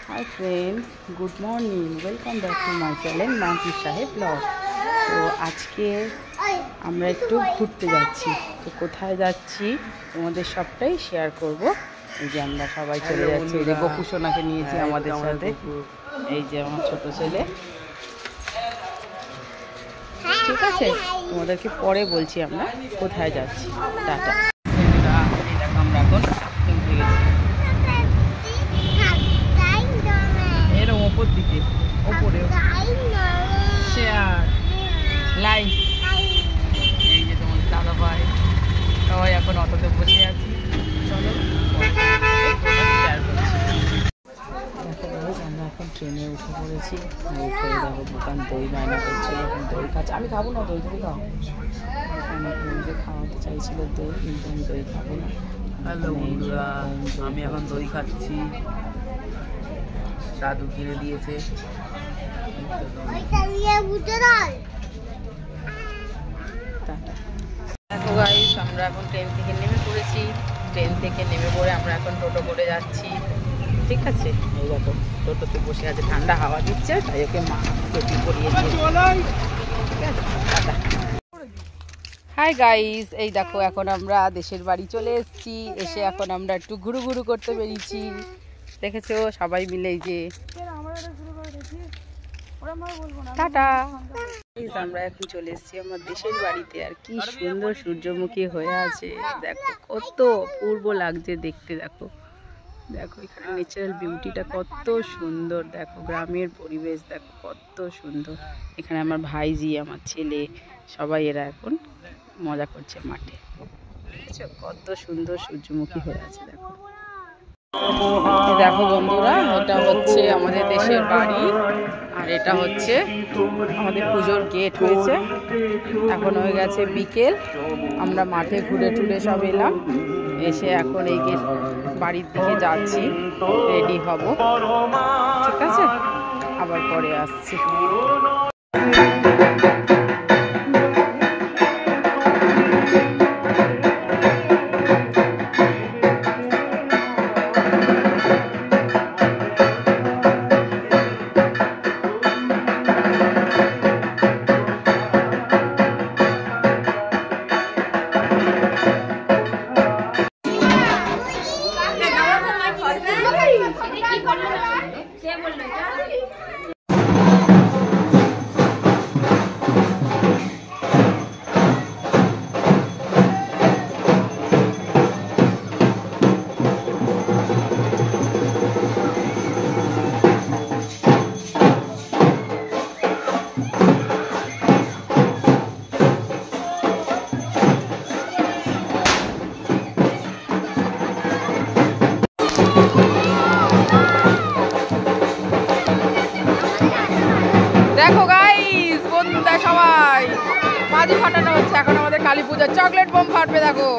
Hi friends, good morning, welcome back to my channel Mansi Saheb blog. तो आज के আমরা একটু ঘুরতে যাচ্ছি। তো কোথায় যাচ্ছি তোমাদের সবটাই শেয়ার করব। এই যে আমরা সবাই চলে যাচ্ছি, এই যে গোপুসোনাকে নিয়েছি আমাদের সাথে, এই যে আমার ছোট ছেলে। ঠিক আছে, তোমাদেরকে পরে বলছি আমরা কোথায় যাচ্ছি। টাটা। আমরা এখন এরকম ওপর দিকে, ওপরে শেয়ার লাইভ। এই যে তোমাদের দাদা ভাই সবাই এখন অটোতে বসে আছি। চলো শেয়ার করছি। আমরা এখন ট্রেনে উঠে পড়েছি। উঠে দেখো দোকান দই বায়না করছে, এখন দই খাচ্ছে। আমি খাবো না দই, তুমি খাও। আমাকে খাওয়াতে চাইছিল দই, কিন্তু আমি দই খাবো না। হ্যালো বন্ধুরা, আমি এখন দই খাচ্ছি। দাদু কিনে দিয়েছে। দেখো গাইস, আমরা এখন ট্রেন থেকে নেমে পড়েছি। ট্রেন থেকে নেমে পড়ে আমরা এখন টোটো করে যাচ্ছি। ঠিক আছে, এই দেখো টোটোতে বসে আছে, ঠান্ডা হাওয়া দিচ্ছে, তাই ওকে মাস্ক টুপি পরিয়ে দিয়েছে। ঠিক আছে, টাটা। হাই গাইস, এই দেখো এখন আমরা দেশের বাড়ি চলে এসেছি। এসে এখন আমরা একটু ঘুরু ঘুরু করতে বেরিয়েছি। দেখেছো সবাই মিলে, এই যে টাটা। আমরা এখন চলে এসেছি আমার দেশের বাড়িতে। আর কি সুন্দর সূর্যমুখী হয়ে আছে, দেখো কত পূর্ব লাগছে দেখতে। দেখো দেখো এখানে ন্যাচারাল বিউটিটা কত সুন্দর। দেখো গ্রামের পরিবেশ দেখো কত সুন্দর। এখানে আমার ভাইজি, আমার ছেলে, সবাই এরা এখন মজা করছে মাঠে। দেখেছো কত সুন্দর সূর্যমুখী হয়ে আছে। দেখো দেখো বন্ধুরা, এটা হচ্ছে আমাদের দেশের বাড়ি, আর এটা হচ্ছে আমাদের পুজোর গেট হয়েছে। এখন হয়ে গেছে বিকেল, আমরা মাঠে ঘুরে টুরে সব এলাম। এসে এখন এই গেট বাড়ির দিকে যাচ্ছি, রেডি হব। ঠিক আছে, আবার পরে আসছি। দেখো গাইস, বন্ধুরা সবাই বাজি ফাটানো হচ্ছে। এখন আমাদের কালী পূজার চকলেট বোম ফাটবে। দেখো